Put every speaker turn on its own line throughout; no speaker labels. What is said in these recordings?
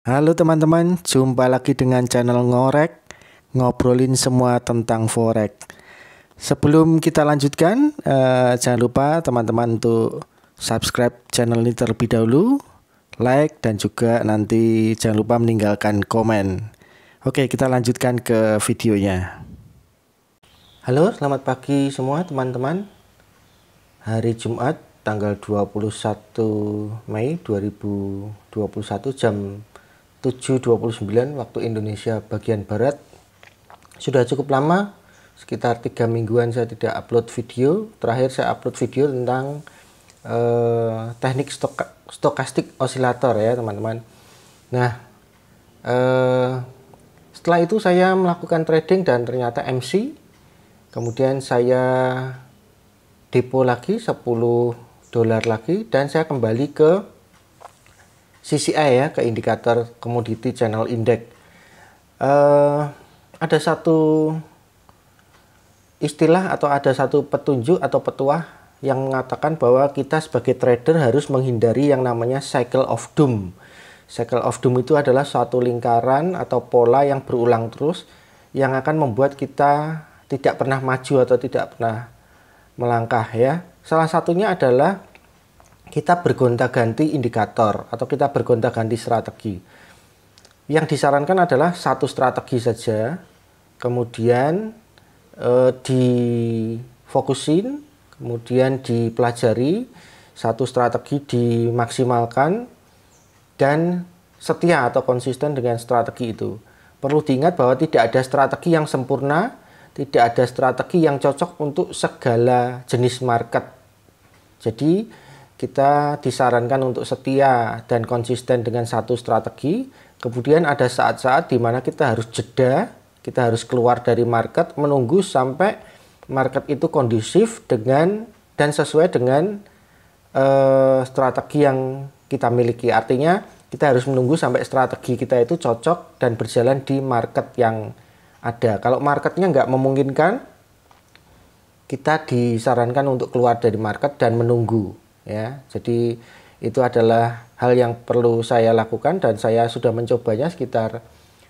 Halo teman-teman, jumpa lagi dengan channel Ngorek, ngobrolin semua tentang forex. Sebelum kita lanjutkan, jangan lupa teman-teman untuk subscribe channel ini terlebih dahulu, like, dan juga nanti jangan lupa meninggalkan komen. Oke, kita lanjutkan ke videonya. Halo, selamat pagi semua teman-teman. Hari Jumat, tanggal 21 Mei 2021 jam 7.29 waktu Indonesia bagian Barat. Sudah cukup lama, sekitar 3 mingguan saya tidak upload video. Terakhir saya upload video tentang teknik stokastik osilator ya teman-teman. Nah, setelah itu saya melakukan trading dan ternyata MC. Kemudian saya depo lagi $10 lagi dan saya kembali ke CCI ya, ke indikator Commodity Channel Index. Ada satu istilah atau ada satu petunjuk atau petuah yang mengatakan bahwa kita sebagai trader harus menghindari yang namanya cycle of doom. Cycle of doom itu adalah suatu lingkaran atau pola yang berulang terus yang akan membuat kita tidak pernah maju atau tidak pernah melangkah ya. Salah satunya adalah kita bergonta-ganti indikator atau kita bergonta-ganti strategi. Yang disarankan adalah satu strategi saja, kemudian difokusin, kemudian dipelajari, satu strategi dimaksimalkan, dan setia atau konsisten dengan strategi itu. Perlu diingat bahwa tidak ada strategi yang sempurna, tidak ada strategi yang cocok untuk segala jenis market. Jadi kita disarankan untuk setia dan konsisten dengan satu strategi. Kemudian ada saat-saat di mana kita harus jeda, kita harus keluar dari market, menunggu sampai market itu kondusif dengan dan sesuai dengan strategi yang kita miliki. Artinya kita harus menunggu sampai strategi kita itu cocok dan berjalan di market yang ada. Kalau marketnya nggak memungkinkan, kita disarankan untuk keluar dari market dan menunggu ya. Jadi itu adalah hal yang perlu saya lakukan dan saya sudah mencobanya sekitar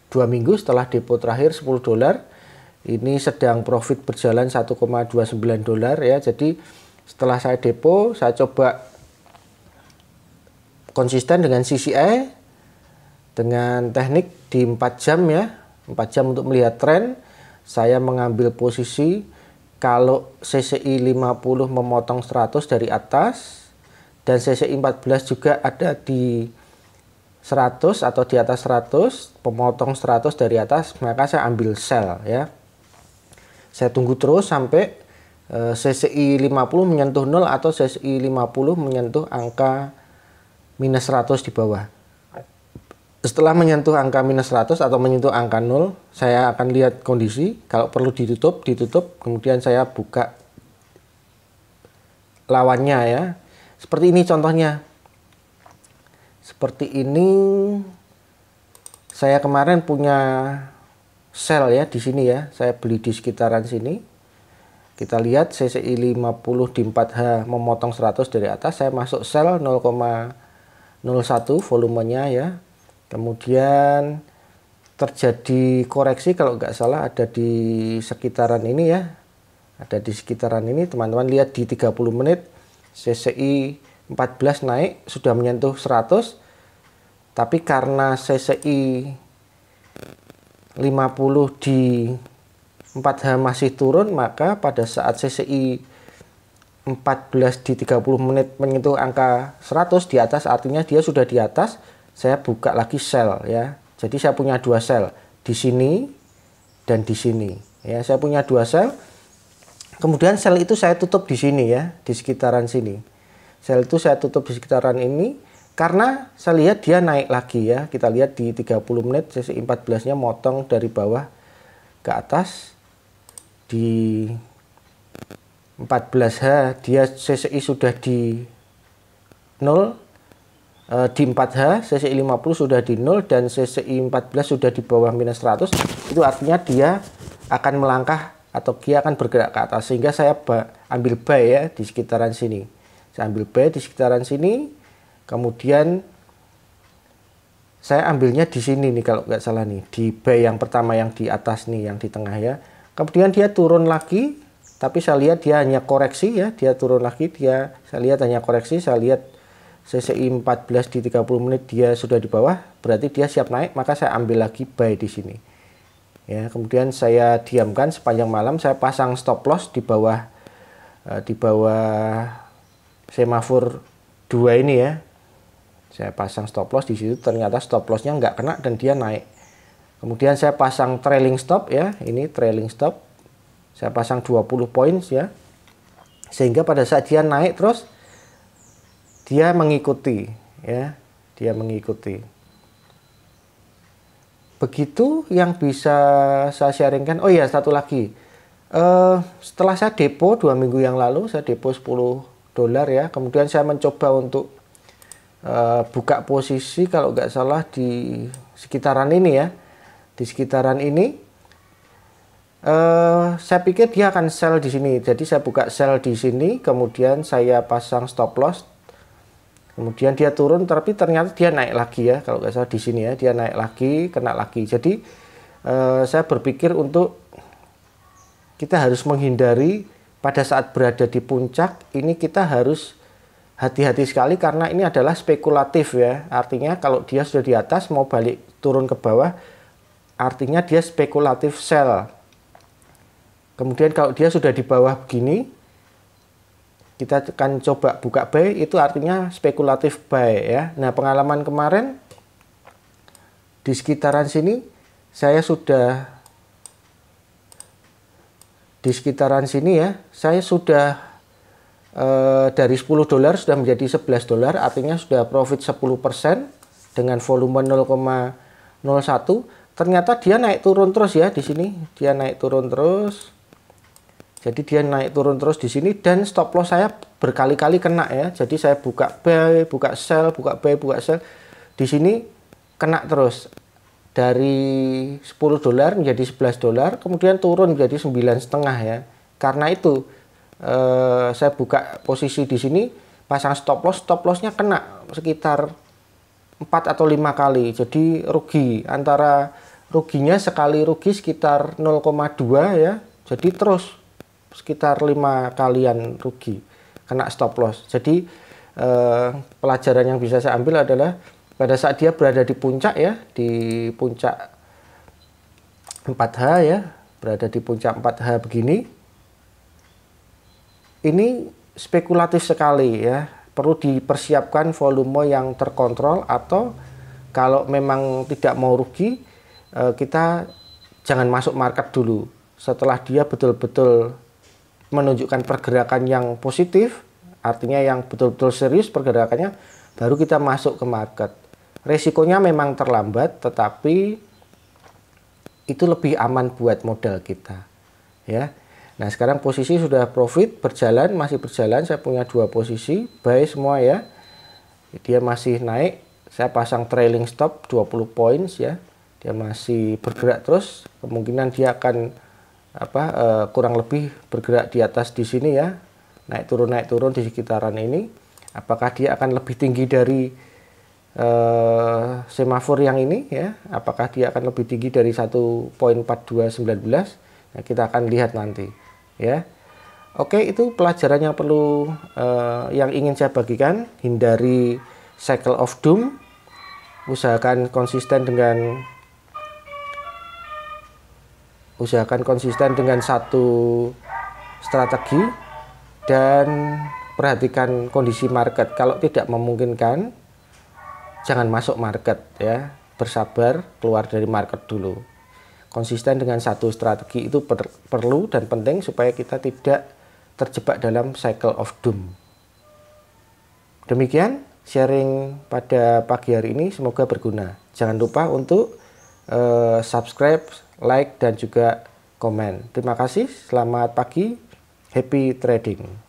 2 minggu setelah depo terakhir $10. Ini sedang profit berjalan $1,29 ya. Jadi setelah saya depo, saya coba konsisten dengan CCI dengan teknik di 4 jam ya. 4 jam untuk melihat tren. Saya mengambil posisi kalau CCI 50 memotong 100 dari atas dan CCI 14 juga ada di 100 atau di atas 100, memotong 100 dari atas, maka saya ambil sell ya. Saya tunggu terus sampai CCI 50 menyentuh 0 atau CCI 50 menyentuh angka minus 100 di bawah. Setelah menyentuh angka minus 100 atau menyentuh angka 0, saya akan lihat kondisi. Kalau perlu ditutup. Kemudian saya buka lawannya ya. Seperti ini contohnya. Seperti ini. Saya kemarin punya sell ya di sini ya. Saya beli di sekitaran sini. Kita lihat CCI 50 di 4H memotong 100 dari atas. Saya masuk sell 0,01 volumenya ya. Kemudian terjadi koreksi kalau nggak salah ada di sekitaran ini ya. Ada di sekitaran ini teman-teman lihat di 30 menit CCI 14 naik sudah menyentuh 100. Tapi karena CCI 50 di 4H masih turun, maka pada saat CCI 14 di 30 menit menyentuh angka 100 di atas, artinya dia sudah di atas. Saya buka lagi sell ya. Jadi saya punya 2 sell di sini dan di sini ya. Saya punya 2 sell. Kemudian sell itu saya tutup di sini ya, di sekitaran sini. Sell itu saya tutup di sekitaran ini karena saya lihat dia naik lagi ya. Kita lihat di 30 menit CCI 14-nya motong dari bawah ke atas. Di 14H dia CCI sudah di 0. Di 4H CCI 50 sudah di 0 dan CCI 14 sudah di bawah minus 100. Itu artinya dia akan melangkah atau dia akan bergerak ke atas, sehingga saya ambil buy ya di sekitaran sini. Saya ambil buy di sekitaran sini, kemudian Saya ambilnya di sini nih kalau nggak salah nih, di buy yang pertama yang di atas nih, yang di tengah ya. Kemudian dia turun lagi, tapi saya lihat dia hanya koreksi ya, dia turun lagi, saya lihat hanya koreksi, saya lihat CCI 14 di 30 menit dia sudah di bawah, berarti dia siap naik, maka saya ambil lagi buy di sini. Ya, kemudian saya diamkan sepanjang malam, saya pasang stop loss di bawah semafor 2 ini ya. Saya pasang stop loss di situ, ternyata stop lossnya nggak kena dan dia naik. Kemudian saya pasang trailing stop ya, ini trailing stop. Saya pasang 20 points ya. Sehingga pada saat dia naik terus dia mengikuti ya, dia mengikuti. Begitu yang bisa saya sharingkan. Oh iya, satu lagi. Setelah saya depo 2 minggu yang lalu, saya depo $10 ya. Kemudian saya mencoba untuk buka posisi kalau nggak salah di sekitaran ini ya, di sekitaran ini saya pikir dia akan sell di sini, jadi saya buka sell di sini, kemudian saya pasang stop loss, kemudian dia turun, tapi ternyata dia naik lagi ya, kalau nggak salah di sini ya, dia naik lagi, kena lagi. Jadi saya berpikir untuk kita harus menghindari pada saat berada di puncak ini, kita harus hati-hati sekali karena ini adalah spekulatif ya. Artinya kalau dia sudah di atas mau balik turun ke bawah, artinya dia spekulatif sell. Kemudian kalau dia sudah di bawah begini, kita akan coba buka buy, itu artinya spekulatif buy ya. Nah, pengalaman kemarin di sekitaran sini saya sudah dari $10 sudah menjadi $11, artinya sudah profit 10% dengan volume 0,01. Ternyata dia naik turun terus ya di sini, dia naik turun terus. Jadi dia naik turun terus di sini dan stop loss saya berkali-kali kena ya. Jadi saya buka buy, buka sell, buka buy, buka sell. Di sini kena terus. Dari $10 menjadi $11, kemudian turun menjadi 9,5 ya. Karena itu saya buka posisi di sini, pasang stop lossnya kena sekitar 4 atau 5 kali, jadi rugi. Antara ruginya sekali rugi sekitar 0,2 ya, jadi terus sekitar 5 kalian rugi kena stop loss. Jadi pelajaran yang bisa saya ambil adalah pada saat dia berada di puncak ya, di puncak 4H ya, berada di puncak 4H begini, ini spekulatif sekali ya, perlu dipersiapkan volume yang terkontrol, atau kalau memang tidak mau rugi, kita jangan masuk market dulu. Setelah dia betul-betul menunjukkan pergerakan yang positif, artinya yang betul-betul serius pergerakannya, baru kita masuk ke market. Resikonya memang terlambat, tetapi itu lebih aman buat modal kita ya. Nah, sekarang posisi sudah profit, berjalan, masih berjalan. Saya punya 2 posisi, buy semua ya. Dia masih naik, saya pasang trailing stop 20 points ya. Dia masih bergerak terus, kemungkinan dia akan kurang lebih bergerak di atas di sini ya. Naik turun di sekitaran ini. Apakah dia akan lebih tinggi dari semafor yang ini ya? Apakah dia akan lebih tinggi dari 1.4219? Nah, kita akan lihat nanti. Ya, oke, itu pelajaran yang perlu yang ingin saya bagikan. Hindari cycle of doom, usahakan konsisten dengan satu strategi dan perhatikan kondisi market. Kalau tidak memungkinkan, jangan masuk market ya, bersabar, keluar dari market dulu. Konsisten dengan satu strategi itu perlu dan penting supaya kita tidak terjebak dalam cycle of doom. Demikian sharing pada pagi hari ini, semoga berguna. Jangan lupa untuk subscribe, like, dan juga komen. Terima kasih, selamat pagi, happy trading.